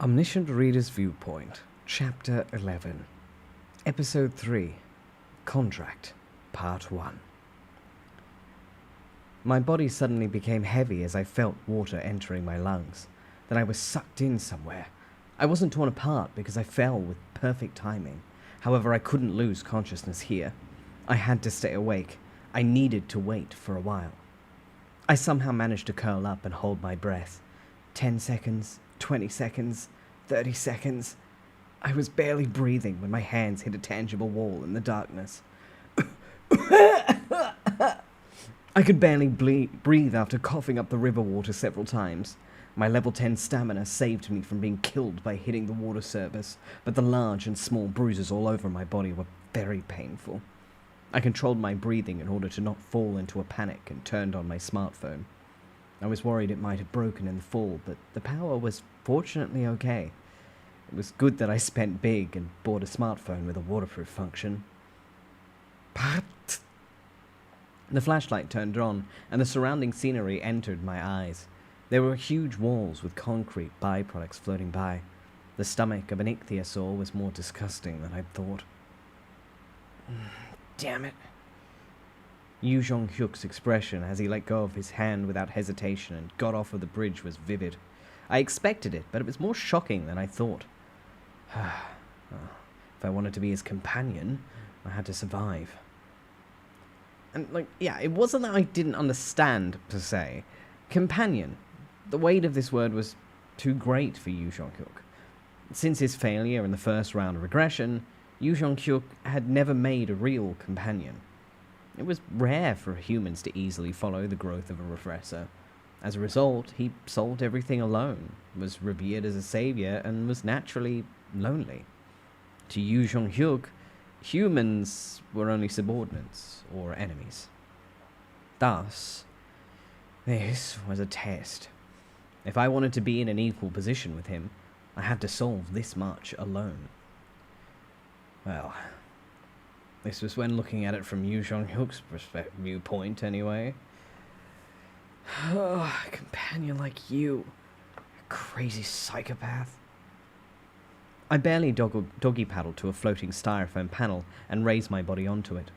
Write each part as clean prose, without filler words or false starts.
Omniscient Reader's Viewpoint, Chapter 11, Episode 3, Contract, Part 1. My body suddenly became heavy as I felt water entering my lungs. Then I was sucked in somewhere. I wasn't torn apart because I fell with perfect timing. However, I couldn't lose consciousness here. I had to stay awake. I needed to wait for a while. I somehow managed to curl up and hold my breath. 10 seconds, 20 seconds, 30 seconds. I was barely breathing when my hands hit a tangible wall in the darkness. I could barely breathe after coughing up the river water several times. My level 10 stamina saved me from being killed by hitting the water surface, but the large and small bruises all over my body were very painful. I controlled my breathing in order to not fall into a panic and turned on my smartphone. I was worried it might have broken in the fall, but the power was fortunately okay. It was good that I spent big and bought a smartphone with a waterproof function. But the flashlight turned on, and the surrounding scenery entered my eyes. There were huge walls with concrete byproducts floating by. The stomach of an ichthyosaur was more disgusting than I'd thought. Damn it. Yu Zhonghyuk's expression as he let go of his hand without hesitation and got off of the bridge was vivid. I expected it, but it was more shocking than I thought. If I wanted to be his companion, I had to survive. And, it wasn't that I didn't understand, per se. Companion. The weight of this word was too great for Yu Zhonghyuk. Since his failure in the first round of regression, Yu Zhonghyuk had never made a real companion. It was rare for humans to easily follow the growth of a regressor. As a result, he solved everything alone, was revered as a savior, and was naturally lonely. To Yu Zhonghyuk, humans were only subordinates or enemies. Thus, this was a test. If I wanted to be in an equal position with him, I had to solve this much alone. Well, this was when looking at it from Yu Zhonghyuk's viewpoint, anyway. Oh, a companion like you. A crazy psychopath. I barely doggy paddled to a floating styrofoam panel and raised my body onto it.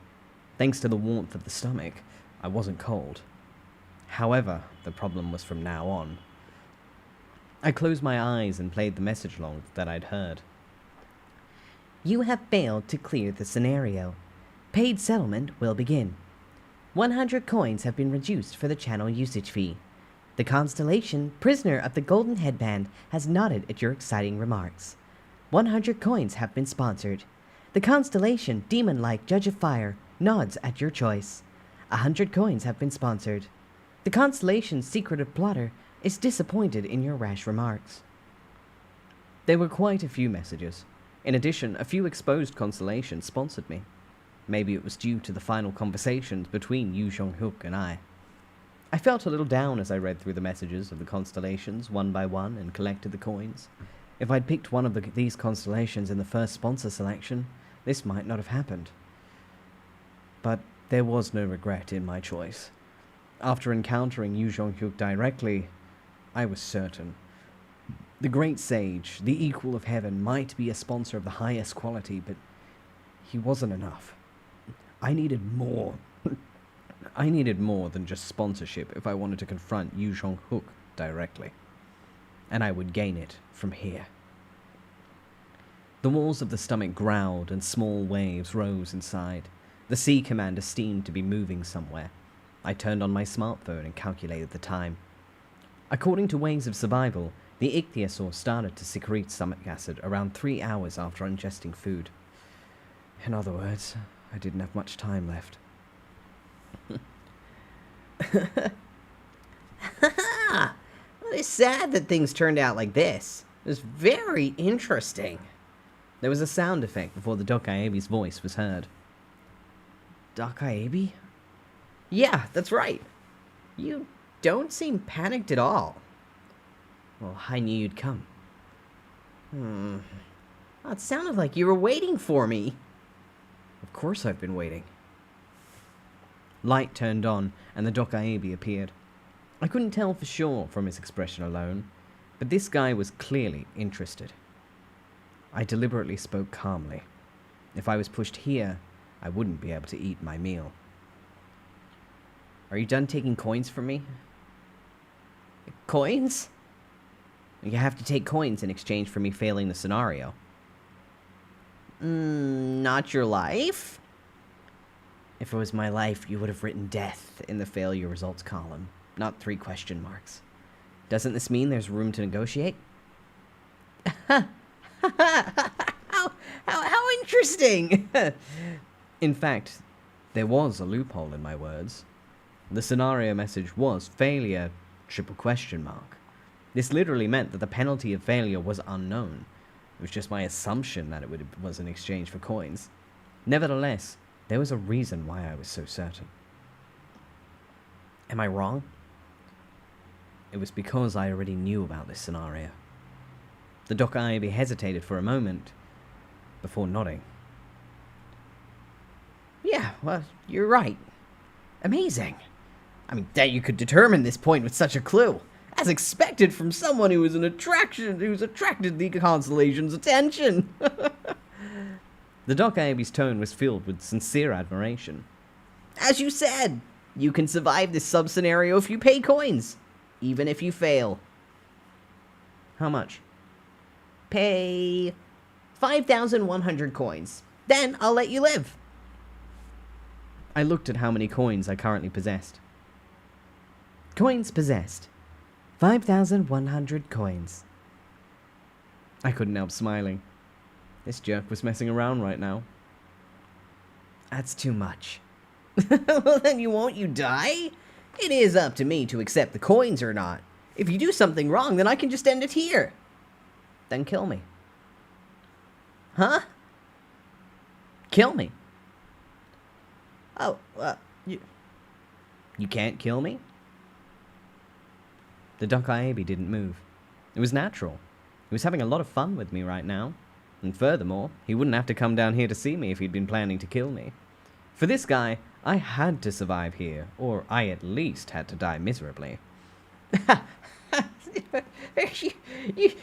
Thanks to the warmth of the stomach, I wasn't cold. However, the problem was from now on. I closed my eyes and played the message log that I'd heard. You have failed to clear the scenario. Paid settlement will begin. 100 coins have been reduced for the channel usage fee. The constellation, prisoner of the golden headband, has nodded at your exciting remarks. 100 coins have been sponsored. The constellation, demon-like judge of fire, nods at your choice. 100 coins have been sponsored. The constellation's secretive plotter is disappointed in your rash remarks. There were quite a few messages. In addition, a few exposed constellations sponsored me. Maybe it was due to the final conversations between Yu Zhonghyuk and I. I felt a little down as I read through the messages of the constellations one by one and collected the coins. If I'd picked one of these constellations in the first sponsor selection, this might not have happened. But there was no regret in my choice. After encountering Yu Zhonghyuk directly, I was certain. The great sage, the equal of heaven, might be a sponsor of the highest quality, but he wasn't enough. I needed more. I needed more than just sponsorship if I wanted to confront Yu Zhonghyuk directly. And I would gain it from here. The walls of the stomach growled and small waves rose inside. The sea commander seemed to be moving somewhere. I turned on my smartphone and calculated the time. According to Ways of Survival, the ichthyosaur started to secrete stomach acid around 3 hours after ingesting food. In other words, I didn't have much time left. Well, it's sad that things turned out like this. It was very interesting. There was a sound effect before the Dokaebi's voice was heard. Dokaebi? Yeah, that's right. You don't seem panicked at all. Well, I knew you'd come. Well, it sounded like you were waiting for me. Of course I've been waiting. Light turned on, and the Dokaebi appeared. I couldn't tell for sure from his expression alone, But this guy was clearly interested. I deliberately spoke calmly. If I was pushed here, I wouldn't be able to eat my meal. Are you done taking coins from me? Coins? You have to take coins in exchange for me failing the scenario. Not your life? If it was my life, you would have written death in the failure results column, not 3 question marks. Doesn't this mean there's room to negotiate? How interesting! In fact, there was a loophole in my words. The scenario message was failure, triple question mark. This literally meant that the penalty of failure was unknown. It was just my assumption that it was in exchange for coins. Nevertheless, there was a reason why I was so certain. Am I wrong? It was because I already knew about this scenario. The Doc IAB hesitated for a moment before nodding. Yeah, well, you're right. Amazing. I mean, that you could determine this point with such a clue. As expected from someone who's attracted the constellation's attention. The Doc IAB's tone was filled with sincere admiration. As you said, you can survive this sub-scenario if you pay coins. Even if you fail. How much? Pay 5,100 coins. Then I'll let you live. I looked at how many coins I currently possessed. Coins possessed. 5,100 coins. I couldn't help smiling. This jerk was messing around right now. That's too much. Well, then won't you die? It is up to me to accept the coins or not. If you do something wrong, then I can just end it here. Then kill me. Huh? Kill me. Oh, You can't kill me? The Doc IAB didn't move. It was natural. He was having a lot of fun with me right now. And furthermore, he wouldn't have to come down here to see me if he'd been planning to kill me. For this guy, I had to survive here, or I at least had to die miserably.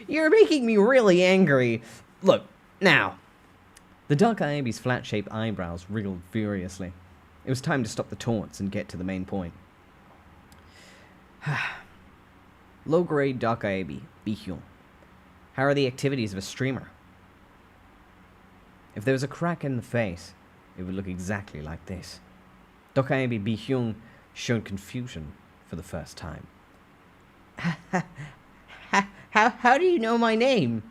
You're making me really angry. Look, now. The Doc IAB's flat-shaped eyebrows wriggled furiously. It was time to stop the taunts and get to the main point. Low-grade Doc IAB, Bihyung. How are the activities of a streamer? If there was a crack in the face, it would look exactly like this. Doc IAB Bihyung showed confusion for the first time. How do you know my name?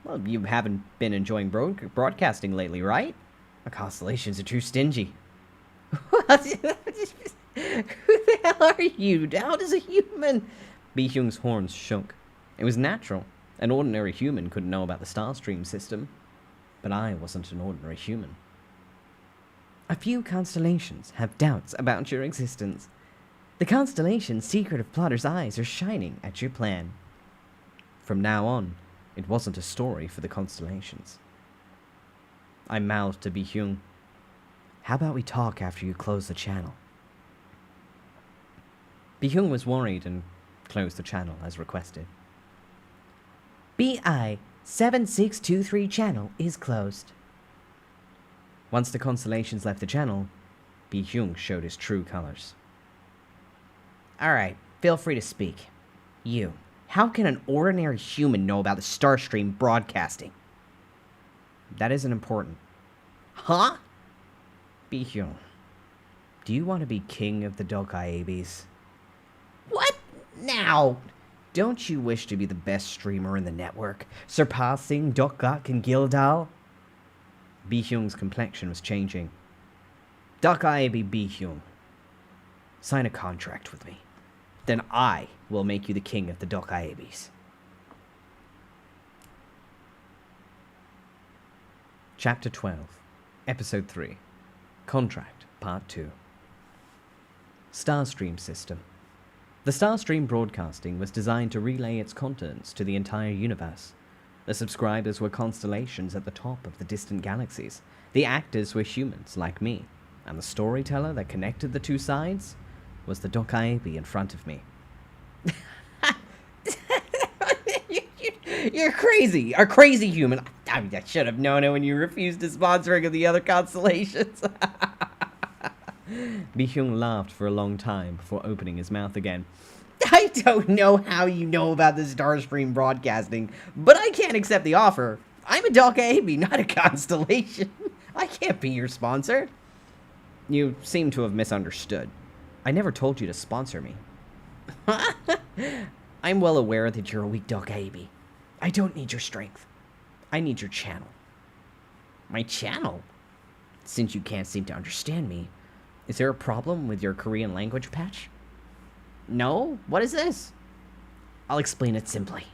Well, you haven't been enjoying broadcasting lately, right? Our constellations are too stingy. What? Who the hell are you? How does a human... Bihyung's horns shook. It was natural. An ordinary human couldn't know about the Starstream system. But I wasn't an ordinary human. A few constellations have doubts about your existence. The constellation's secretive plotter's eyes are shining at your plan. From now on, it wasn't a story for the constellations. I mouthed to Bihyung. How about we talk after you close the channel? Bihyung was worried and closed the channel as requested. BI 7623 channel is closed. Once the constellations left the channel, Bihyung showed his true colors. Alright, feel free to speak. You, how can an ordinary human know about the Starstream broadcasting? That isn't important. Huh? Bihyung, do you want to be king of the Doc IABs? What? Now? Don't you wish to be the best streamer in the network, surpassing Dokgak and Gildal? Bihyung's complexion was changing. Doc IAB Bihyung, sign a contract with me. Then I will make you the king of the Doc IABs. Chapter 12, Episode 3, Contract, Part 2. Starstream System. The Starstream broadcasting was designed to relay its contents to the entire universe. The subscribers were constellations at the top of the distant galaxies. The actors were humans like me, and the storyteller that connected the two sides was the Doc IAB in front of me. You're crazy. A crazy human. I mean, I should have known it when you refused to sponsoring of the other constellations. Bi-hyung laughed for a long time before opening his mouth again. I don't know how you know about the Starstream broadcasting, but I can't accept the offer. I'm a Dokaebi, not a constellation. I can't be your sponsor. You seem to have misunderstood. I never told you to sponsor me. I'm well aware that you're a weak Dokaebi. I don't need your strength. I need your channel. My channel? Since you can't seem to understand me, is there a problem with your Korean language patch? No? What is this? I'll explain it simply.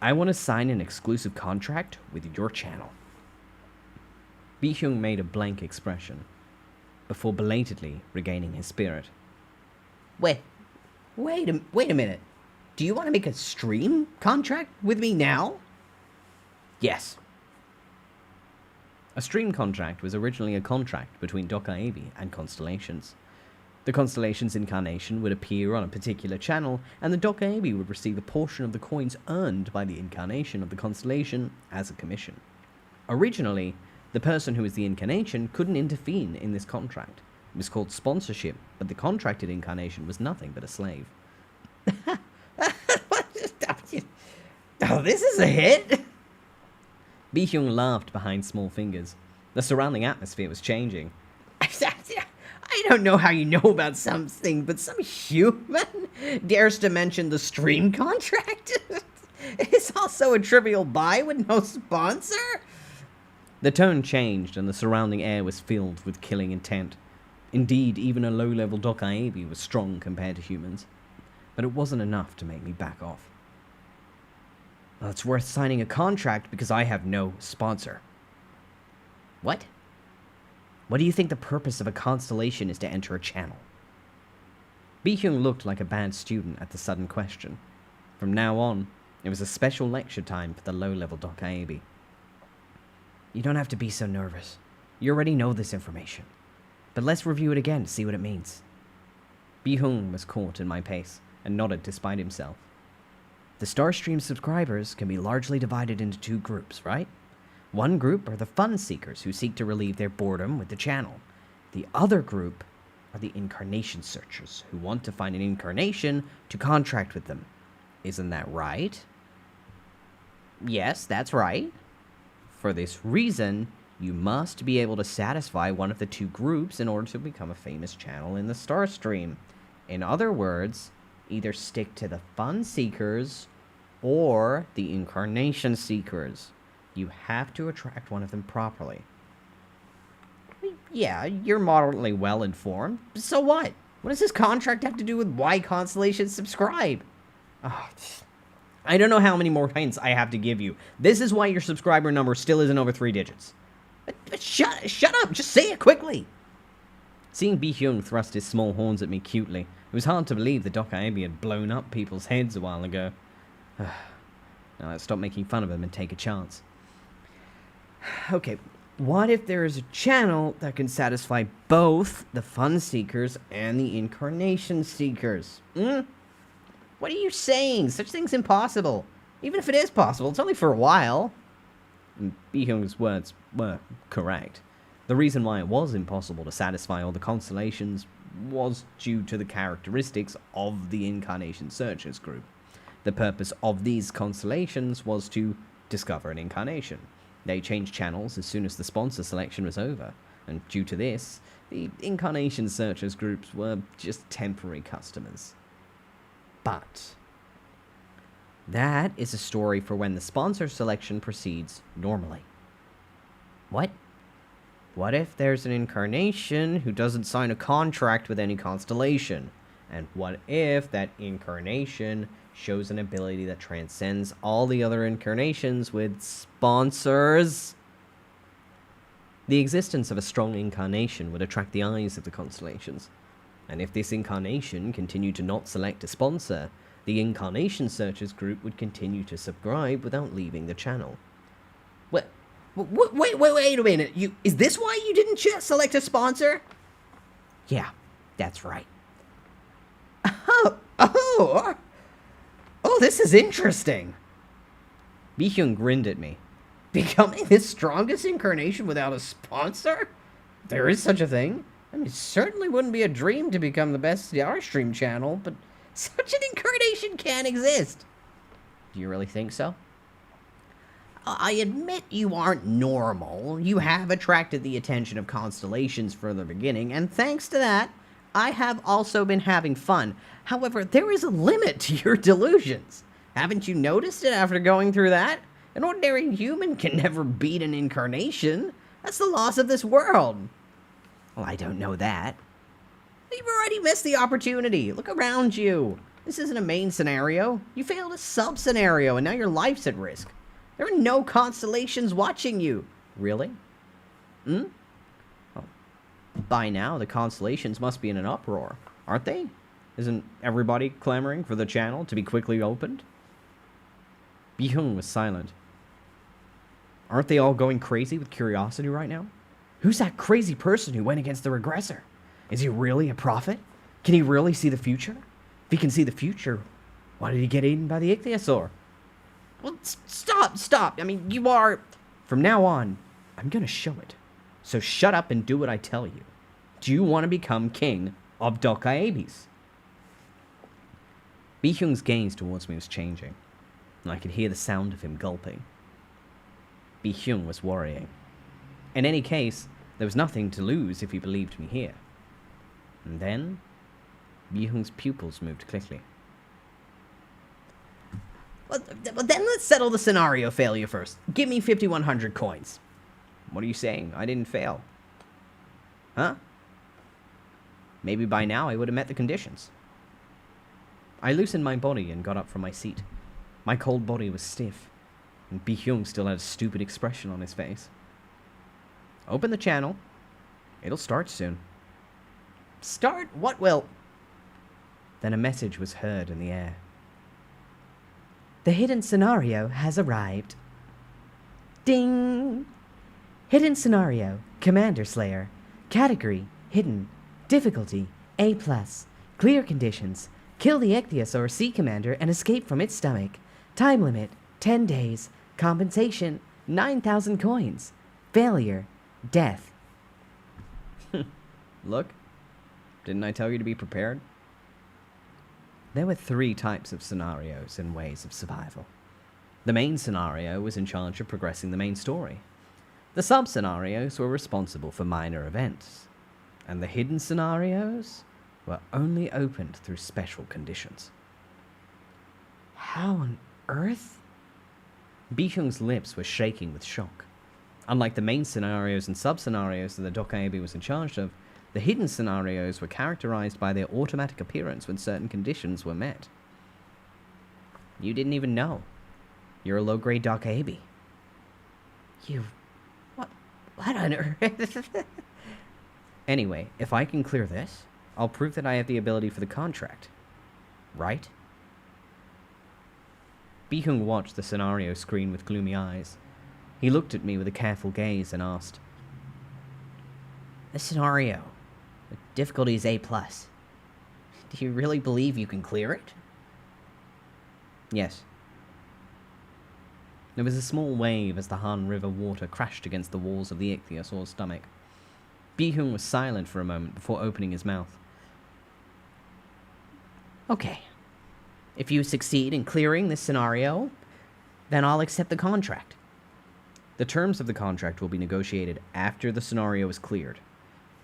I want to sign an exclusive contract with your channel. Bi-hyung made a blank expression before belatedly regaining his spirit. Wait a minute. Do you want to make a stream contract with me now? Yes. A stream contract was originally a contract between Dokaebi and constellations. The constellation's incarnation would appear on a particular channel, and the Dokaebi would receive a portion of the coins earned by the incarnation of the constellation as a commission. Originally, the person who was the incarnation couldn't intervene in this contract. It was called sponsorship, but the contracted incarnation was nothing but a slave. Oh, this is a hit! Bi-hyung laughed behind small fingers. The surrounding atmosphere was changing. I don't know how you know about something, but some human dares to mention the stream contract? It's also a trivial buy with no sponsor? The tone changed, and the surrounding air was filled with killing intent. Indeed, even a low-level Dokaebi was strong compared to humans. But it wasn't enough to make me back off. Well, it's worth signing a contract because I have no sponsor. What? What do you think the purpose of a constellation is to enter a channel? Bi-hyung looked like a bad student at the sudden question. From now on, it was a special lecture time for the low-level Dokaebi. You don't have to be so nervous. You already know this information. But let's review it again to see what it means. Bi-hyung was caught in my pace and nodded despite himself. The Starstream subscribers can be largely divided into two groups, right? One group are the fun seekers who seek to relieve their boredom with the channel. The other group are the incarnation searchers who want to find an incarnation to contract with them. Isn't that right? Yes, that's right. For this reason, you must be able to satisfy one of the two groups in order to become a famous channel in the Starstream. In other words, either stick to the fun seekers or the incarnation seekers. You have to attract one of them properly. Yeah, you're moderately well informed. So what? What does this contract have to do with why constellations subscribe? Oh, I don't know how many more hints I have to give you. This is why your subscriber number still isn't over 3 digits. But shut up! Just say it quickly! Seeing Bi-hyung thrust his small horns at me cutely, it was hard to believe the Dokaebi had blown up people's heads a while ago. Now let's stop making fun of him and take a chance. Okay, what if there is a channel that can satisfy both the fun seekers and the incarnation seekers? What are you saying? Such thing's impossible. Even if it is possible, it's only for a while. Bi-hyung's words were correct. The reason why it was impossible to satisfy all the constellations was due to the characteristics of the Incarnation Searchers group. The purpose of these constellations was to discover an incarnation. They changed channels as soon as the sponsor selection was over, and due to this, the Incarnation Searchers groups were just temporary customers. But that is a story for when the sponsor selection proceeds normally. What? What if there's an incarnation who doesn't sign a contract with any constellation? And what if that incarnation shows an ability that transcends all the other incarnations with sponsors? The existence of a strong incarnation would attract the eyes of the constellations. And if this incarnation continued to not select a sponsor, the Incarnation Searchers group would continue to subscribe without leaving the channel. Wait a minute. Is this why you didn't select a sponsor? Yeah, that's right. Oh, this is interesting. Bi-hyung grinned at me. Becoming the strongest incarnation without a sponsor? There is such a thing. I mean, it certainly wouldn't be a dream to become the best Stream channel, but such an incarnation can exist. Do you really think so? I admit you aren't normal. You have attracted the attention of constellations from the beginning, and thanks to that, I have also been having fun. However, there is a limit to your delusions. Haven't you noticed it after going through that? An ordinary human can never beat an incarnation. That's the laws of this world. Well, I don't know that. You've already missed the opportunity. Look around you. This isn't a main scenario. You failed a sub-scenario, and now your life's at risk. There are no constellations watching you. Really? Hmm? Well, by now, the constellations must be in an uproar, aren't they? Isn't everybody clamoring for the channel to be quickly opened? Bi-hyung was silent. Aren't they all going crazy with curiosity right now? Who's that crazy person who went against the regressor? Is he really a prophet? Can he really see the future? If he can see the future, why did he get eaten by the ichthyosaur? Well, stop. I mean, you are... From now on, I'm gonna show it. So shut up and do what I tell you. Do you want to become king of Dokaebis? Bi-hyung's gaze towards me was changing, and I could hear the sound of him gulping. Bi-hyung was worrying. In any case, there was nothing to lose if he believed me here. And then, Bi-hyung's pupils moved quickly. Well, then let's settle the scenario failure first. Give me 5,100 coins. What are you saying? I didn't fail. Huh? Maybe by now I would have met the conditions. I loosened my body and got up from my seat. My cold body was stiff, and Bi-hyung still had a stupid expression on his face. Open the channel. It'll start soon. Start? What will? Then a message was heard in the air. The hidden scenario has arrived. Ding! Hidden scenario, Commander Slayer. Category, hidden. Difficulty, A+. Clear conditions. Kill the ichthyosaur sea commander and escape from its stomach. Time limit, 10 days. Compensation, 9,000 coins. Failure, death. Look, didn't I tell you to be prepared? There were 3 types of scenarios and ways of survival. The main scenario was in charge of progressing the main story. The sub-scenarios were responsible for minor events. And the hidden scenarios were only opened through special conditions. How on earth? Bi-hyung's lips were shaking with shock. Unlike the main scenarios and sub-scenarios that the Dokaebi was in charge of, the hidden scenarios were characterized by their automatic appearance when certain conditions were met. You didn't even know. You're a low-grade Dokaebi. You... What on earth? Anyway, if I can clear this, I'll prove that I have the ability for the contract. Right? Bi-hyung watched the scenario screen with gloomy eyes. He looked at me with a careful gaze and asked, The scenario. The difficulty is A+. Do you really believe you can clear it? Yes. There was a small wave as the Han River water crashed against the walls of the ichthyosaur's stomach. Bi-hyung was silent for a moment before opening his mouth. Okay. If you succeed in clearing this scenario, then I'll accept the contract. The terms of the contract will be negotiated after the scenario is cleared.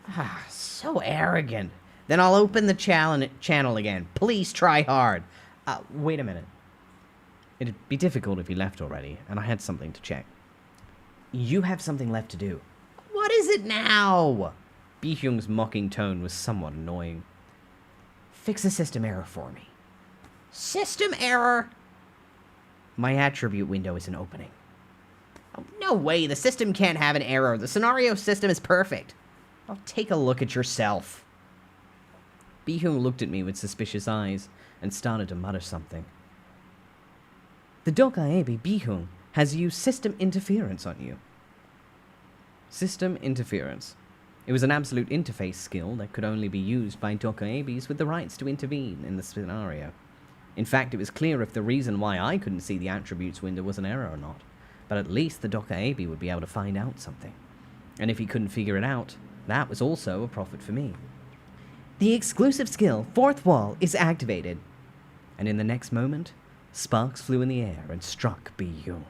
Ah, so arrogant. Then I'll open the channel again. Please try hard. Wait a minute. It'd be difficult if you left already, and I had something to check. You have something left to do. What is it now? Bi-hyung's mocking tone was somewhat annoying. Fix a system error for me. System error? My attribute window isn't opening. Oh, no way, the system can't have an error. The scenario system is perfect. I'll take a look at yourself. Bi-hyung looked at me with suspicious eyes and started to mutter something. The Dokaebi Bi-hyung has used system interference on you. System interference. It was an absolute interface skill that could only be used by Dokaebis with the rights to intervene in the scenario. In fact, it was clear if the reason why I couldn't see the attributes window was an error or not. But at least the Dr. Aby would be able to find out something. And if he couldn't figure it out, that was also a profit for me. The exclusive skill, Fourth Wall, is activated. And in the next moment, sparks flew in the air and struck Bi-Hyung.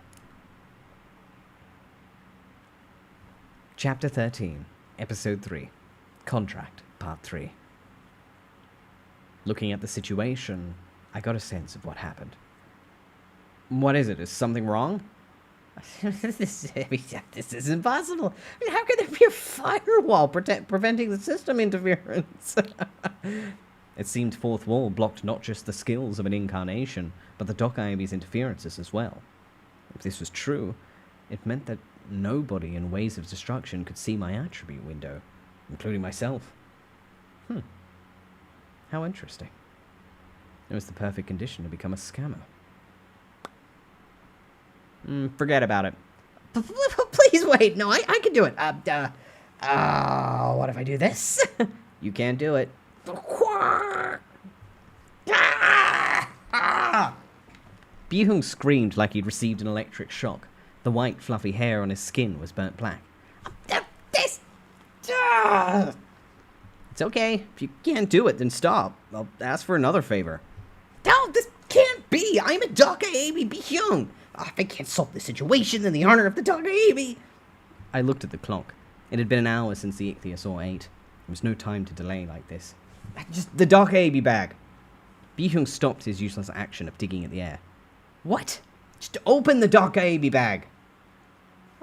Chapter 13, Episode 3, Contract, Part 3. Looking at the situation, I got a sense of what happened. What is it? Is something wrong? This is impossible. I mean, how could there be a firewall preventing the system interference? It seemed Fourth Wall blocked not just the skills of an incarnation, but the Dr. Aby's interferences as well. If this was true, it meant that nobody in Ways of Destruction could see my attribute window, including myself. How interesting. It was the perfect condition to become a scammer. Forget about it. Please wait. No, I can do it. What if I do this? You can't do it. Bi-Hyung screamed like he'd received an electric shock. The white, fluffy hair on his skin was burnt black. This. It's okay. If you can't do it, then stop. I'll ask for another favor. No, this can't be. I'm a Dr. Aby Bi-Hyung. If I can't solve the situation in the honor of the Dr. Aby. I looked at the clock. It had been an hour since the ichthyosaur ate. There was no time to delay like this. Just the Dr. Aby bag. Bi-Hyung stopped his useless action of digging at the air. What? Just open the Dr. Aby bag.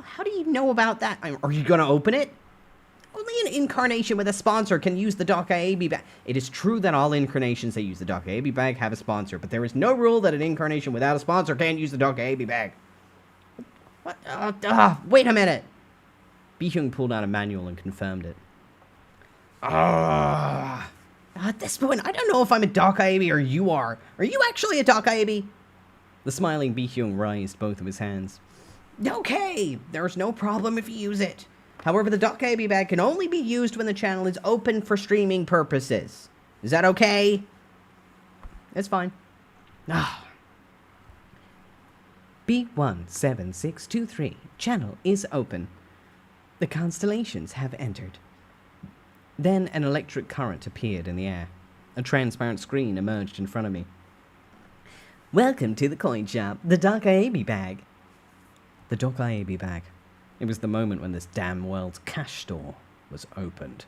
How do you know about that? Are you going to open it? Only an incarnation with a sponsor can use the Dr. Aby bag. It is true that all incarnations that use the Dr. Aby bag have a sponsor, but there is no rule that an incarnation without a sponsor can't use the Dr. Aby bag. What? Wait a minute. Bi-Hyung pulled out a manual and confirmed it. At this point, I don't know if I'm a Dr. Aby or you are. Are you actually a Dr. Aby? The smiling Bi-Hyung raised both of his hands. Okay, there's no problem if you use it. However, the Dr. Aby bag can only be used when the channel is open for streaming purposes. Is that okay? It's fine. B17623, channel is open. The constellations have entered. Then an electric current appeared in the air. A transparent screen emerged in front of me. Welcome to the coin shop, the Dr. Aby bag. The Dr. Aby bag. It was the moment when this damn world's cash store was opened.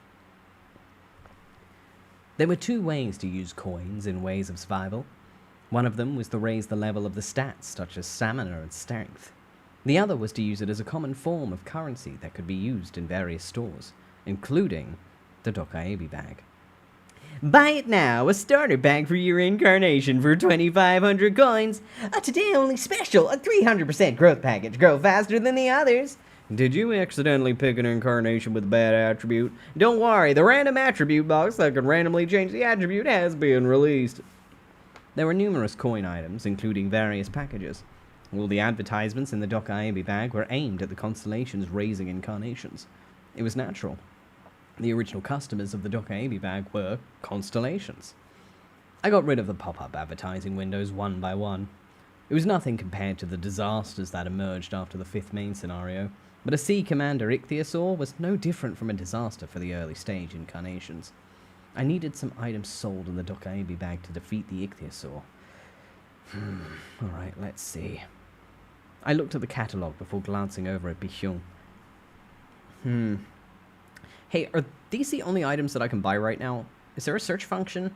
There were two ways to use coins in Ways of Survival. One of them was to raise the level of the stats, such as stamina and strength. The other was to use it as a common form of currency that could be used in various stores, including the Dr. Aby bag. Buy it now, a starter bag for your incarnation for 2,500 coins. A today only special, a 300% growth package. Grow faster than the others. Did you accidentally pick an incarnation with a bad attribute? Don't worry, the random attribute box that can randomly change the attribute has been released. There were numerous coin items, including various packages. All the advertisements in the Dr. Aby bag were aimed at the constellations raising incarnations. It was natural. The original customers of the Dr. Aby bag were constellations. I got rid of the pop-up advertising windows one by one. It was nothing compared to the disasters that emerged after the fifth main scenario, but a Sea Commander ichthyosaur was no different from a disaster for the early stage incarnations. I needed some items sold in the Dr. Aby bag to defeat the ichthyosaur. Alright, let's see. I looked at the catalogue before glancing over at Bi-Hyung. Hey, are these the only items that I can buy right now? Is there a search function?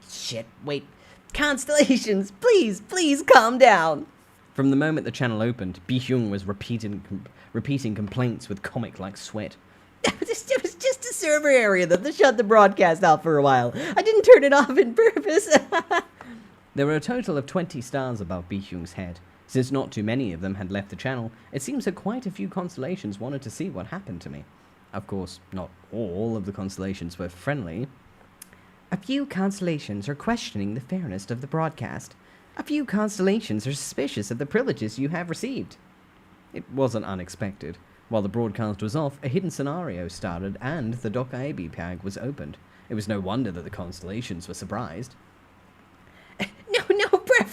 Shit, wait. Constellations, please calm down. From the moment the channel opened, Bi-Hyung was repeating complaints with comic-like sweat. It was just a server area that shut the broadcast out for a while. I didn't turn it off on purpose. There were a total of 20 stars above Bi-Hyung's head. Since not too many of them had left the channel, it seems that quite a few constellations wanted to see what happened to me. Of course, not all of the constellations were friendly. A few constellations are questioning the fairness of the broadcast. A few constellations are suspicious of the privileges you have received. It wasn't unexpected. While the broadcast was off, a hidden scenario started and the Dr. Aby bag was opened. It was no wonder that the constellations were surprised.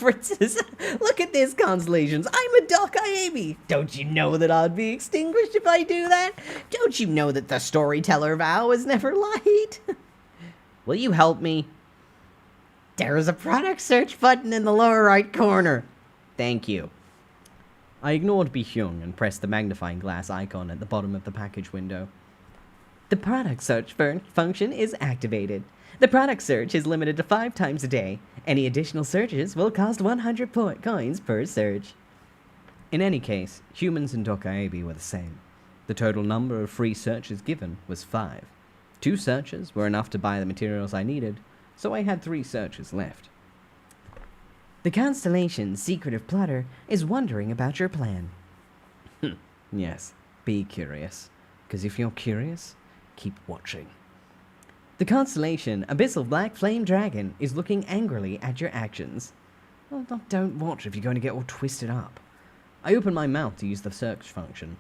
references. Look at this, constellations. I'm a Doc Iami. Don't you know that I'd be extinguished if I do that? Don't you know that the storyteller vow is never lied? Will you help me? There is a product search button in the lower right corner. Thank you. I ignored Bi-hyung and pressed the magnifying glass icon at the bottom of the package window. The product search function is activated. The product search is limited to 5 times a day. Any additional searches will cost 100 coins per search. In any case, humans and Dokaebi were the same. The total number of free searches given was 5. 2 searches were enough to buy the materials I needed, so I had 3 searches left. The constellation's secretive plotter is wondering about your plan. Yes, be curious. Because if you're curious, keep watching. The constellation Abyssal Black Flame Dragon is looking angrily at your actions. Well, don't watch if you're going to get all twisted up. I opened my mouth to use the search function.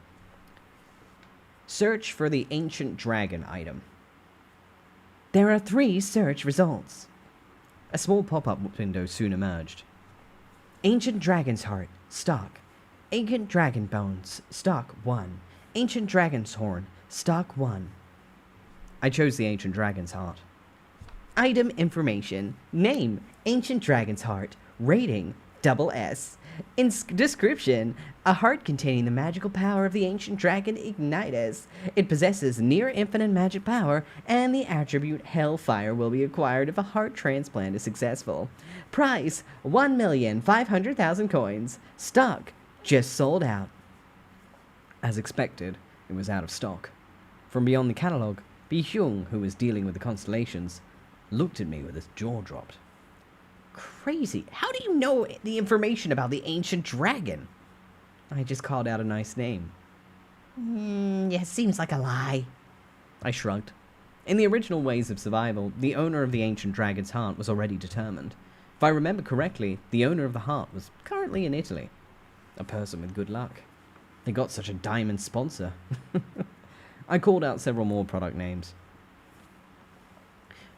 Search for the Ancient Dragon item. There are 3 search results. A small pop-up window soon emerged. Ancient Dragon's Heart, stock. Ancient Dragon Bones, stock 1. Ancient Dragon's Horn, stock 1. I chose the Ancient Dragon's Heart. Item information. Name, Ancient Dragon's Heart. Rating, SS. In description, a heart containing the magical power of the ancient dragon Ignitus. It possesses near infinite magic power, and the attribute Hellfire will be acquired if a heart transplant is successful. Price, 1,500,000 coins. Stock, just sold out. As expected, it was out of stock. From beyond the catalogue, Bi-hyung, who was dealing with the constellations, looked at me with his jaw dropped. Crazy. How do you know the information about the ancient dragon? I just called out a nice name. Yeah, seems like a lie. I shrugged. In the original Ways of Survival, the owner of the ancient dragon's heart was already determined. If I remember correctly, the owner of the heart was currently in Italy. A person with good luck. They got such a diamond sponsor. I called out several more product names.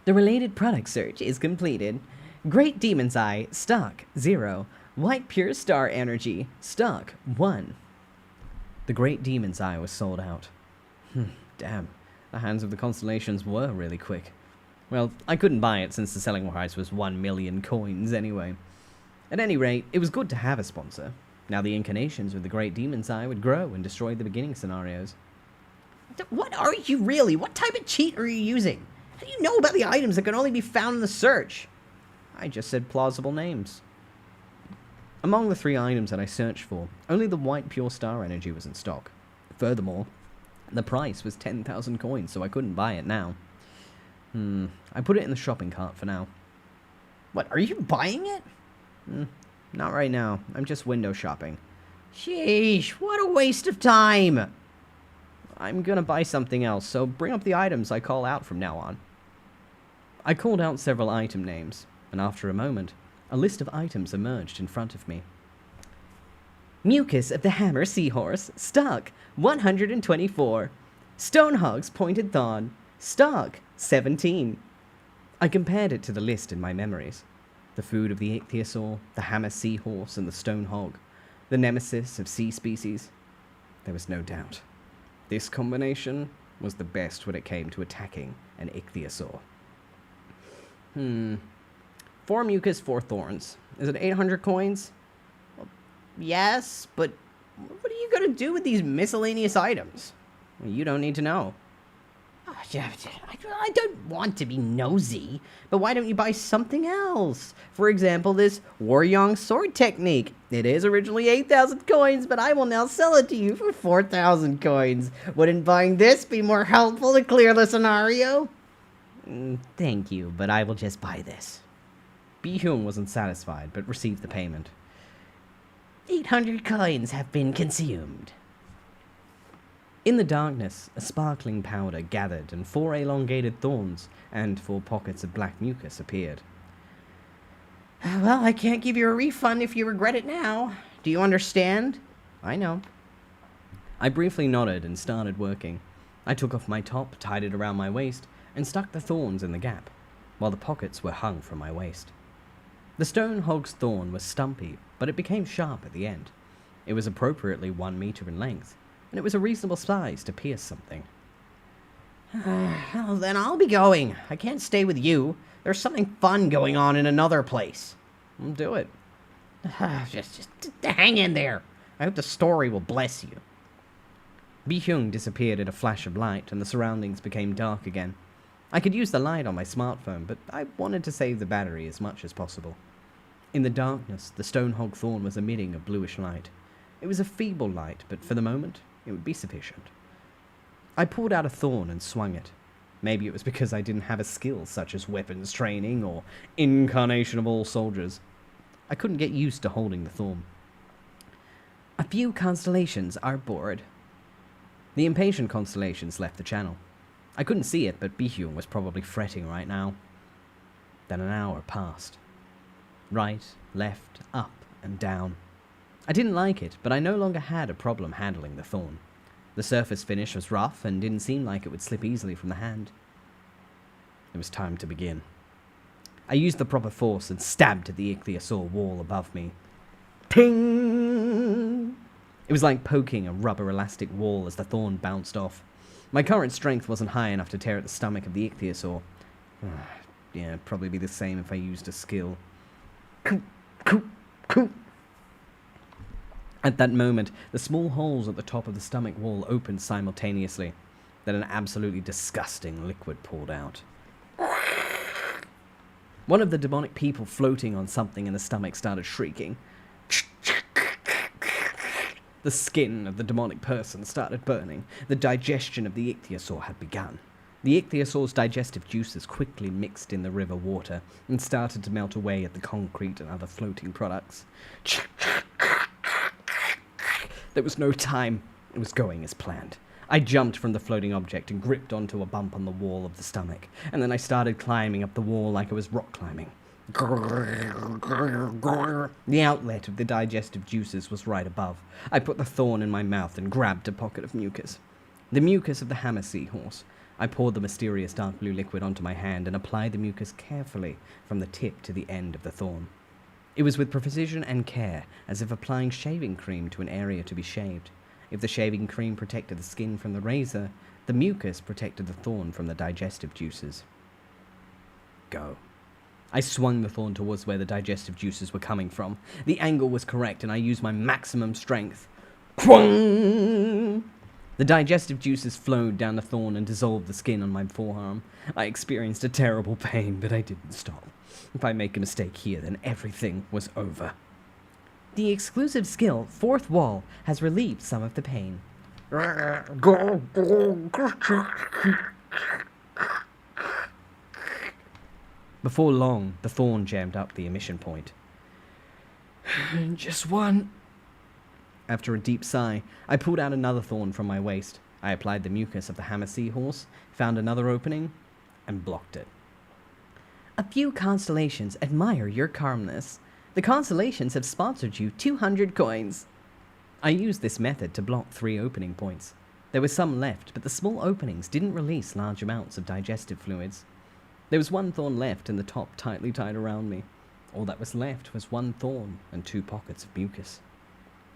The related product search is completed. Great Demon's Eye, stock 0. White Pure Star Energy, stock 1. The Great Demon's Eye was sold out. Damn, the hands of the constellations were really quick. Well, I couldn't buy it since the selling price was 1 million coins anyway. At any rate, it was good to have a sponsor. Now the incarnations with the Great Demon's Eye would grow and destroy the beginning scenarios. What are you really? What type of cheat are you using? How do you know about the items that can only be found in the search? I just said plausible names. Among the 3 items that I searched for, only the White Pure Star Energy was in stock. Furthermore, the price was 10,000 coins, so I couldn't buy it now. I put it in the shopping cart for now. What, are you buying it? Not right now. I'm just window shopping. Sheesh, what a waste of time. I'm gonna buy something else, so bring up the items I call out from now on. I called out several item names, and after a moment, a list of items emerged in front of me. Mucus of the Hammer Seahorse, stock 124. Stonehog's Pointed Thorn, stock 17. I compared it to the list in my memories. The food of the ichthyosaur, the hammer seahorse, and the stone hog. The nemesis of sea species. There was no doubt. This combination was the best when it came to attacking an ichthyosaur. 4 mucus, 4 thorns. Is it 800 coins? Well, yes, but what are you going to do with these miscellaneous items? Well, you don't need to know. I don't want to be nosy, but why don't you buy something else? For example, this Waryong sword technique. It is originally 8,000 coins, but I will now sell it to you for 4,000 coins. Wouldn't buying this be more helpful to clear the scenario? Thank you, but I will just buy this. Bi-hyung wasn't satisfied, but received the payment. 800 coins have been consumed. In the darkness, a sparkling powder gathered, and 4 elongated thorns and 4 pockets of black mucus appeared. Well, I can't give you a refund if you regret it now. Do you understand? I know. I briefly nodded and started working. I took off my top, tied it around my waist, and stuck the thorns in the gap, while the pockets were hung from my waist. The stone hog's thorn was stumpy, but it became sharp at the end. It was appropriately 1 meter in length, and it was a reasonable size to pierce something. Well, then I'll be going. I can't stay with you. There's something fun going on in another place. Do it. just hang in there. I hope the story will bless you. Bi-hyung disappeared at a flash of light, and the surroundings became dark again. I could use the light on my smartphone, but I wanted to save the battery as much as possible. In the darkness, the stone hog thorn was emitting a bluish light. It was a feeble light, but for the moment, it would be sufficient. I pulled out a thorn and swung it. Maybe it was because I didn't have a skill such as weapons training or incarnation of all soldiers. I couldn't get used to holding the thorn. A few constellations are bored. The impatient constellations left the channel. I couldn't see it, but Bi-hyung was probably fretting right now. Then an hour passed. Right, left, up, and down. I didn't like it, but I no longer had a problem handling the thorn. The surface finish was rough and didn't seem like it would slip easily from the hand. It was time to begin. I used the proper force and stabbed at the ichthyosaur wall above me. Ting! It was like poking a rubber elastic wall as the thorn bounced off. My current strength wasn't high enough to tear at the stomach of the ichthyosaur. Yeah, it'd probably be the same if I used a skill. At that moment, the small holes at the top of the stomach wall opened simultaneously. Then an absolutely disgusting liquid poured out. One of the demonic people floating on something in the stomach started shrieking. The skin of the demonic person started burning. The digestion of the ichthyosaur had begun. The ichthyosaur's digestive juices quickly mixed in the river water and started to melt away at the concrete and other floating products. There was no time. It was going as planned. I jumped from the floating object and gripped onto a bump on the wall of the stomach, and then I started climbing up the wall like I was rock climbing. The outlet of the digestive juices was right above. I put the thorn in my mouth and grabbed a pocket of mucus. The mucus of the hammer seahorse. I poured the mysterious dark blue liquid onto my hand and applied the mucus carefully from the tip to the end of the thorn. It was with precision and care, as if applying shaving cream to an area to be shaved. If the shaving cream protected the skin from the razor, the mucus protected the thorn from the digestive juices. Go. I swung the thorn towards where the digestive juices were coming from. The angle was correct, and I used my maximum strength. Kwang! The digestive juices flowed down the thorn and dissolved the skin on my forearm. I experienced a terrible pain, but I didn't stop. If I make a mistake here, then everything was over. The exclusive skill, Fourth Wall, has relieved some of the pain. Before long, the thorn jammed up the emission point. Just one. After a deep sigh, I pulled out another thorn from my waist. I applied the mucus of the hammer seahorse, found another opening, and blocked it. A few constellations admire your calmness. The constellations have sponsored you 200 coins. I used this method to block 3 opening points. There were some left, but the small openings didn't release large amounts of digestive fluids. There was 1 thorn left and the top tightly tied around me. All that was left was 1 thorn and 2 pockets of mucus.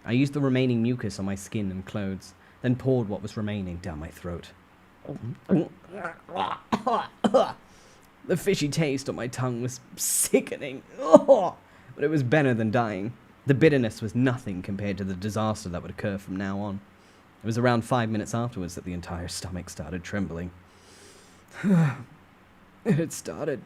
I used the remaining mucus on my skin and clothes, then poured what was remaining down my throat. The fishy taste on my tongue was sickening, but it was better than dying. The bitterness was nothing compared to the disaster that would occur from now on. It was around 5 minutes afterwards that the entire stomach started trembling. It had started.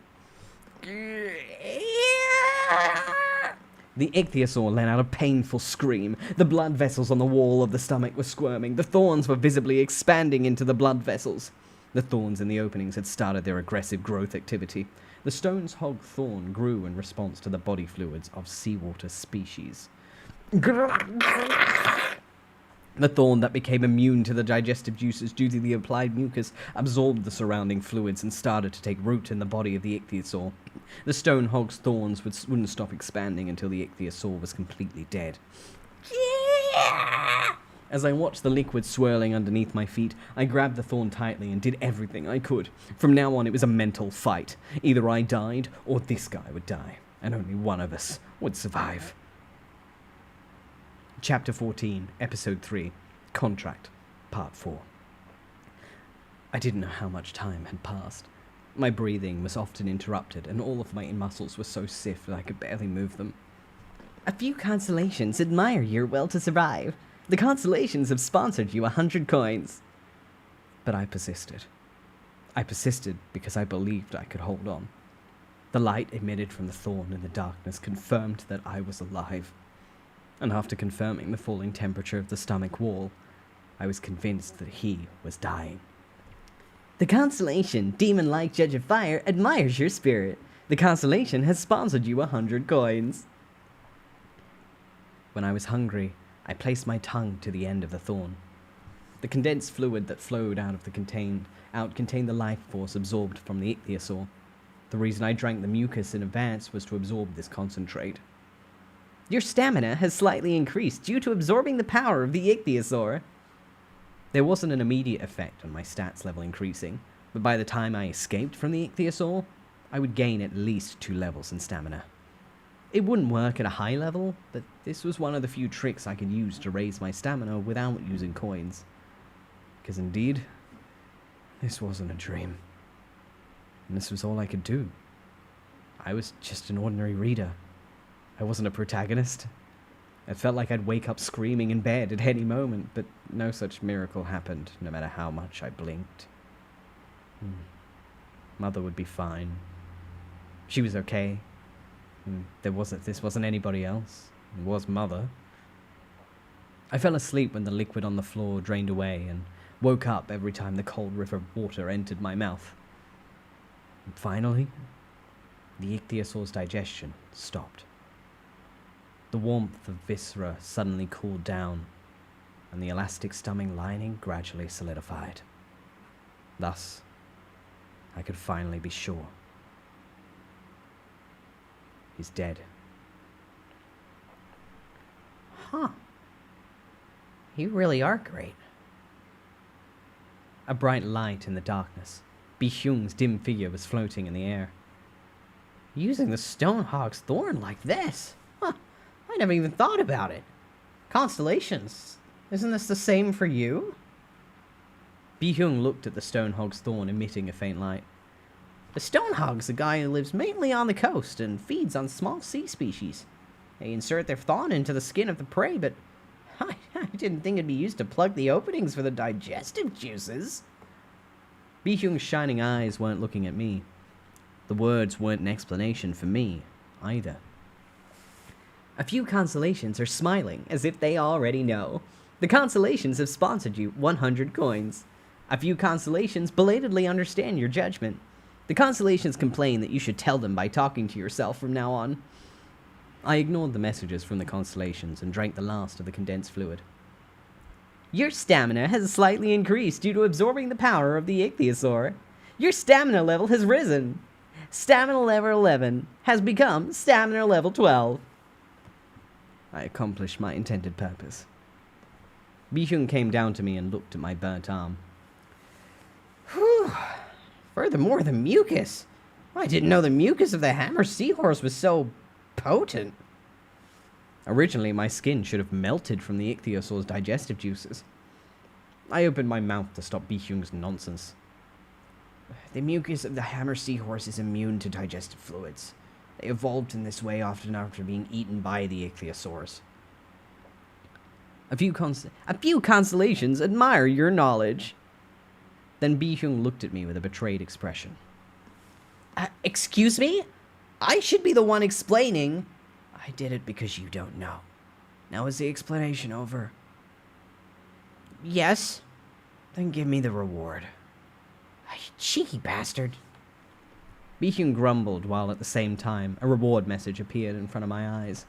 The ichthyosaur let out a painful scream. The blood vessels on the wall of the stomach were squirming. The thorns were visibly expanding into the blood vessels. The thorns in the openings had started their aggressive growth activity. The stone's hog thorn grew in response to the body fluids of seawater species. The thorn that became immune to the digestive juices due to the applied mucus absorbed the surrounding fluids and started to take root in the body of the ichthyosaur. The stone hog's thorns wouldn't stop expanding until the ichthyosaur was completely dead. As I watched the liquid swirling underneath my feet, I grabbed the thorn tightly and did everything I could. From now on, it was a mental fight. Either I died, or this guy would die. and only one of us would survive. Chapter 14, Episode 3, Contract, Part 4. I didn't know how much time had passed. My breathing was often interrupted, and all of my muscles were so stiff that I could barely move them. A few constellations admire your will to survive. The constellations have sponsored you 100 coins. But I persisted. I persisted because I believed I could hold on. The light emitted from the thorn in the darkness confirmed that I was alive. And after confirming the falling temperature of the stomach wall, I was convinced that he was dying. The constellation, demon-like Judge of Fire, admires your spirit. The constellation has sponsored you 100 coins. When I was hungry, I placed my tongue to the end of the thorn. The condensed fluid that flowed out of the contained the life force absorbed from the ichthyosaur. The reason I drank the mucus in advance was to absorb this concentrate. Your stamina has slightly increased due to absorbing the power of the ichthyosaur. There wasn't an immediate effect on my stats level increasing, but by the time I escaped from the ichthyosaur, I would gain at least 2 levels in stamina. It wouldn't work at a high level, but this was one of the few tricks I could use to raise my stamina without using coins. Because indeed, this wasn't a dream. And this was all I could do. I was just an ordinary reader. I wasn't a protagonist. It felt like I'd wake up screaming in bed at any moment, but no such miracle happened, no matter how much I blinked. Mother would be fine. She was okay. This wasn't anybody else. It was Mother. I fell asleep when the liquid on the floor drained away and woke up every time the cold river water entered my mouth. And finally, the ichthyosaur's digestion stopped. The warmth of viscera suddenly cooled down, and the elastic stomach lining gradually solidified. Thus, I could finally be sure. He's dead. Huh. You really are great. A bright light in the darkness. Bi-Hyung's dim figure was floating in the air. Using the Stonehog's thorn like this? Huh. I never even thought about it. Constellations. Isn't this the same for you? Bi-Hyung looked at the Stonehog's thorn, emitting a faint light. The Stonehog's a guy who lives mainly on the coast and feeds on small sea species. They insert their thorn into the skin of the prey, but I didn't think it'd be used to plug the openings for the digestive juices. Bi-Hyung's shining eyes weren't looking at me. The words weren't an explanation for me, either. A few constellations are smiling, as if they already know. The constellations have sponsored you 100 coins. A few constellations belatedly understand your judgment. The constellations complain that you should tell them by talking to yourself from now on. I ignored the messages from the constellations and drank the last of the condensed fluid. Your stamina has slightly increased due to absorbing the power of the ichthyosaur. Your stamina level has risen. Stamina level 11 has become stamina level 12. I accomplished my intended purpose. Bi-Hyung came down to me and looked at my burnt arm. Whew. Furthermore, the mucus. I didn't know the mucus of the hammer seahorse was so potent. Originally, my skin should have melted from the ichthyosaur's digestive juices. I opened my mouth to stop Bi-Hyung's nonsense. The mucus of the hammer seahorse is immune to digestive fluids. They evolved in this way often after being eaten by the ichthyosaurs. A few constellations admire your knowledge. Then Bi-Hyung looked at me with a betrayed expression. Excuse me? I should be the one explaining. I did it because you don't know. Now is the explanation over? Yes. Then give me the reward. Cheeky bastard. Bi-Hyung grumbled while at the same time a reward message appeared in front of my eyes.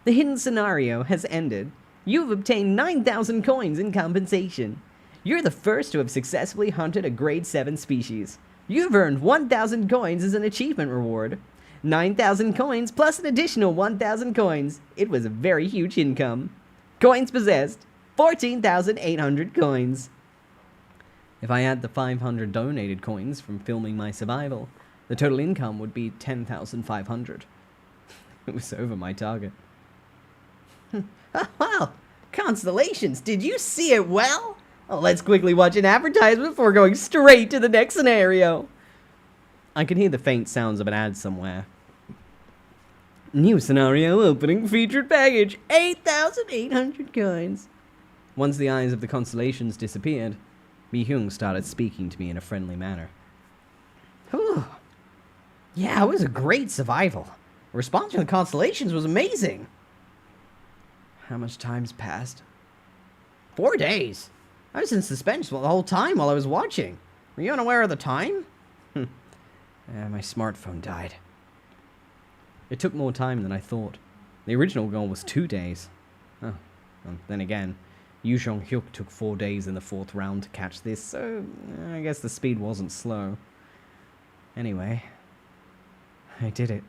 The hidden scenario has ended. You have obtained 9,000 coins in compensation. You're the first to have successfully hunted a grade 7 species. You've earned 1,000 coins as an achievement reward. 9,000 coins plus an additional 1,000 coins. It was a very huge income. Coins possessed, 14,800 coins. If I add the 500 donated coins from filming my survival, the total income would be 10,500. It was over my target. Well, constellations, did you see it well? Oh, let's quickly watch an advertisement before going straight to the next scenario. I could hear the faint sounds of an ad somewhere. New scenario opening featured package, 8,800 coins. Once the eyes of the constellations disappeared, Mi-hyung started speaking to me in a friendly manner. Whew. Yeah, it was a great survival. The response from the constellations was amazing. How much time's passed? 4 days. I was in suspense the whole time while I was watching. Were you unaware of the time? My smartphone died. It took more time than I thought. The original goal was 2 days. Oh, well, then again, Yoo Jong-hyuk took 4 days in the 4th round to catch this, so I guess the speed wasn't slow. Anyway, I did it.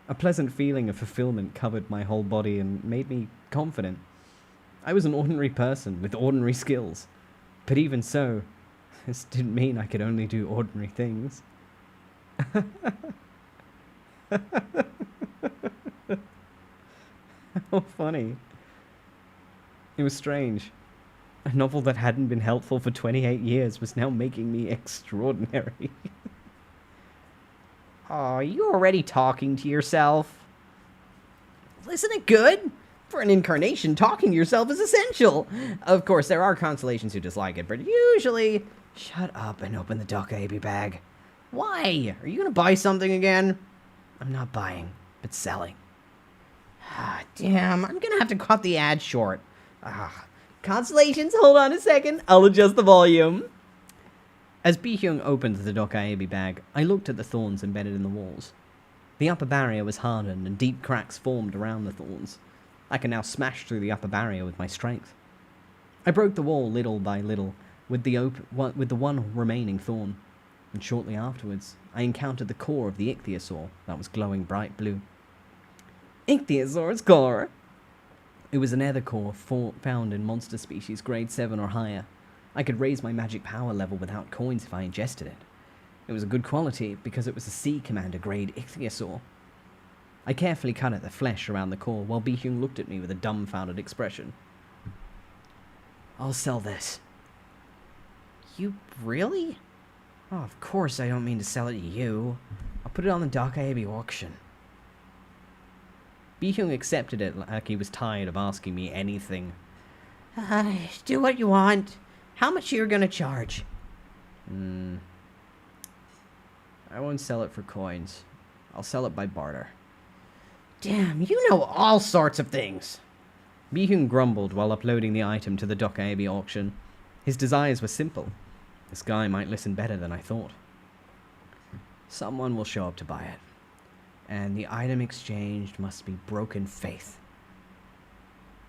A pleasant feeling of fulfillment covered my whole body and made me confident. I was an ordinary person with ordinary skills. But even so, this didn't mean I could only do ordinary things. How funny. It was strange. A novel that hadn't been helpful for 28 years was now making me extraordinary. Oh, you already talking to yourself? Isn't it good? For an incarnation, talking to yourself is essential. Of course, there are constellations who dislike it, but usually... Shut up and open the Dokaebi bag. Why? Are you going to buy something again? I'm not buying, but selling. Ah, damn, I'm going to have to cut the ad short. Constellations, hold on a second. I'll adjust the volume. As Bi-hyung opened the Dokaebi bag, I looked at the thorns embedded in the walls. The upper barrier was hardened and deep cracks formed around the thorns. I could now smash through the upper barrier with my strength. I broke the wall little by little with the one remaining thorn, and shortly afterwards I encountered the core of the ichthyosaur that was glowing bright blue. Ichthyosaur's core? It was an nether core found in monster species grade 7 or higher. I could raise my magic power level without coins if I ingested it. It was a good quality because it was a Sea Commander grade ichthyosaur. I carefully cut at the flesh around the core while Bi-hyung looked at me with a dumbfounded expression. I'll sell this. You really? Oh, of course I don't mean to sell it to you. I'll put it on the Dokaebi auction. Bi-hyung accepted it like he was tired of asking me anything. Do what you want. How much are you gonna charge? I won't sell it for coins. I'll sell it by barter. Damn, you know all sorts of things. Bi-hyung grumbled while uploading the item to the Dokaebi auction. His desires were simple. This guy might listen better than I thought. Someone will show up to buy it. And the item exchanged must be broken faith.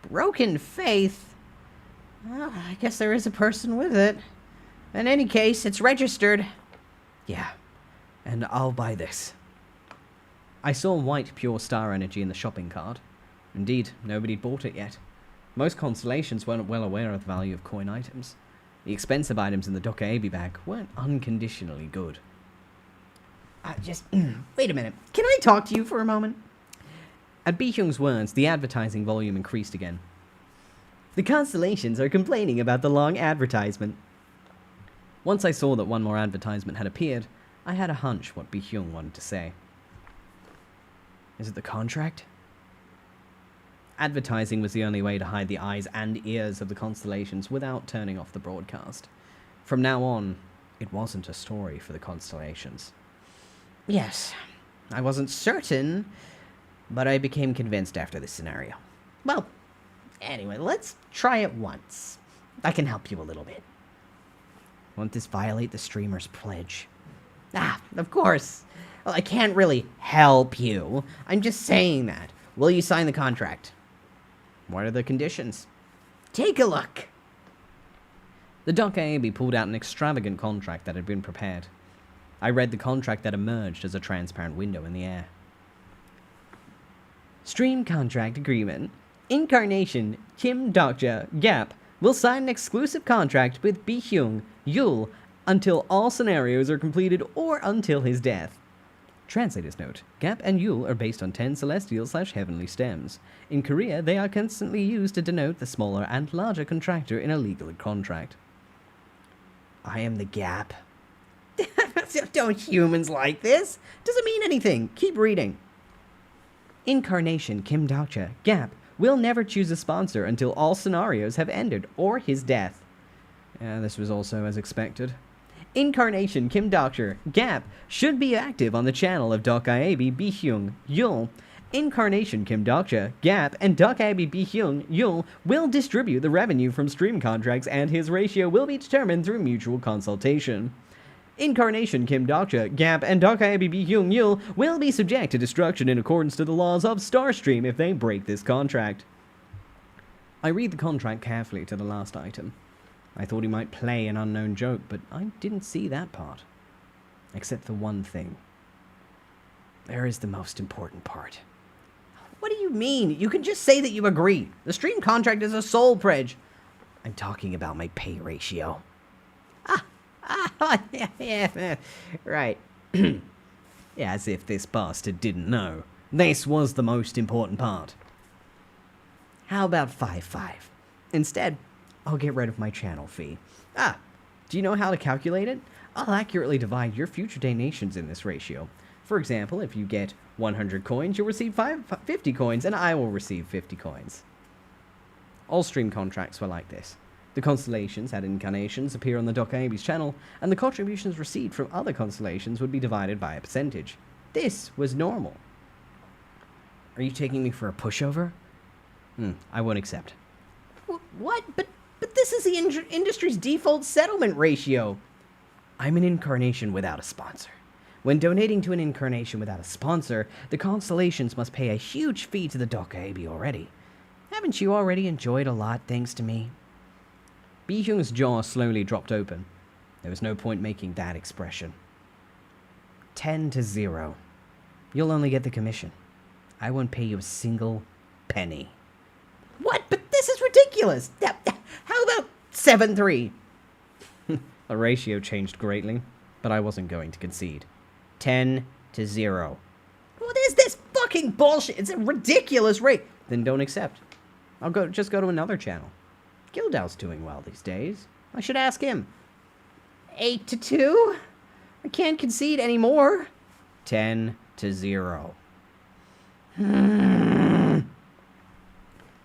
Broken faith? Well, I guess there is a person with it. In any case, it's registered. Yeah, and I'll buy this. I saw white pure star energy in the shopping cart. Indeed, nobody bought it yet. Most constellations weren't well aware of the value of coin items. The expensive items in the Dokaebi bag weren't unconditionally good. Wait a minute. Can I talk to you for a moment? At Bi-hyung's words, the advertising volume increased again. The constellations are complaining about the long advertisement. Once I saw that one more advertisement had appeared, I had a hunch what Bi-hyung wanted to say. Is it the contract? Advertising was the only way to hide the eyes and ears of the constellations without turning off the broadcast. From now on, it wasn't a story for the constellations. Yes, I wasn't certain, but I became convinced after this scenario. Well, anyway, let's try it once. I can help you a little bit. Won't this violate the streamer's pledge? Of course. Well, I can't really help you. I'm just saying that. Will you sign the contract? What are the conditions? Take a look. The Dokaebi pulled out an extravagant contract that had been prepared. I read the contract that emerged as a transparent window in the air. Stream contract agreement. Incarnation, Kim Dokja, Gap, will sign an exclusive contract with Bi-hyung, Yul, until all scenarios are completed or until his death. Translator's note. Gap and Yule are based on 10 celestial/heavenly stems. In Korea, they are constantly used to denote the smaller and larger contractor in a legal contract. I am the Gap. Don't humans like this? Doesn't mean anything. Keep reading. Incarnation Kim Dokcha. Gap will never choose a sponsor until all scenarios have ended or his death. Yeah, this was also as expected. Incarnation Kim Dokcha. Gap should be active on the channel of Dokkaebi Bihyung Yul. Incarnation Kim Dokcha, Gap, and Dokkaebi Bihyung Yul will distribute the revenue from stream contracts, and his ratio will be determined through mutual consultation. Incarnation Kim Dokcha, Gap, and Dokkaebi Bihyung Yul will be subject to destruction in accordance to the laws of Starstream if they break this contract. I read the contract carefully to the last item. I thought he might play an unknown joke, but I didn't see that part. Except for one thing. There is the most important part. What do you mean? You can just say that you agree. The stream contract is a sole pledge. I'm talking about my pay ratio. Yeah, right. Yeah, as if this bastard didn't know. This was the most important part. How about 5-5? Instead, I'll get rid of my channel fee. Do you know how to calculate it? I'll accurately divide your future donations in this ratio. For example, if you get 100 coins, you'll receive 50 coins, and I will receive 50 coins. All stream contracts were like this. The constellations had incarnations appear on the Dokkaebi's channel, and the contributions received from other constellations would be divided by a percentage. This was normal. Are you taking me for a pushover? I won't accept. What? But this is the industry's default settlement ratio. I'm an incarnation without a sponsor. When donating to an incarnation without a sponsor, the constellations must pay a huge fee to the Dokkaebi already. Haven't you already enjoyed a lot thanks to me? Bihyung's jaw slowly dropped open. There was no point making that expression. 10-0. You'll only get the commission. I won't pay you a single penny. What? But this is ridiculous. How about 7-3? The ratio changed greatly, but I wasn't going to concede. 10-0. What is this fucking bullshit? It's a ridiculous rate. Then don't accept. Just go to another channel. Gildau's doing well these days. I should ask him. 8-2? I can't concede anymore. 10-0.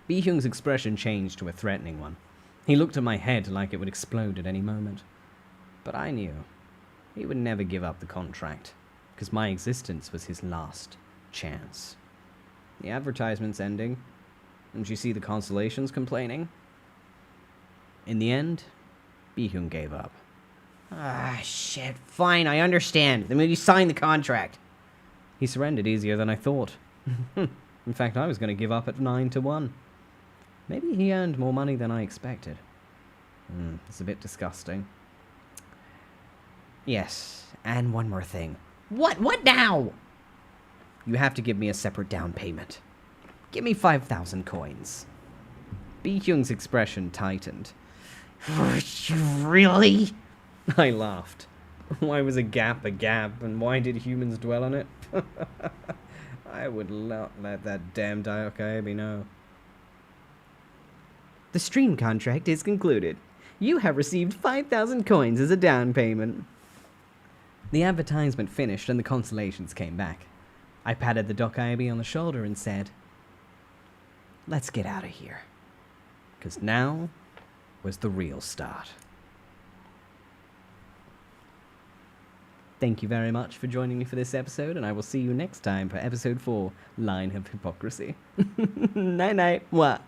Bihyung's expression changed to a threatening one. He looked at my head like it would explode at any moment. But I knew he would never give up the contract, because my existence was his last chance. The advertisement's ending. Don't you see the constellations complaining? In the end, Bihyung gave up. Shit. Fine, I understand. Then will you sign the contract? He surrendered easier than I thought. In fact, I was going to give up at 9-1. Maybe he earned more money than I expected. It's a bit disgusting. Yes, and one more thing. What? What now? You have to give me a separate down payment. Give me 5,000 coins. Bihyung's expression tightened. Really? I laughed. Why was a gap, and why did humans dwell on it? I would not let that damn Dokkaebi know. The stream contract is concluded. You have received 5,000 coins as a down payment. The advertisement finished and the constellations came back. I patted the Dokkaebi on the shoulder and said, let's get out of here. Because now was the real start. Thank you very much for joining me for this episode, and I will see you next time for episode 4, Line of Hypocrisy. Night-night. Mwah.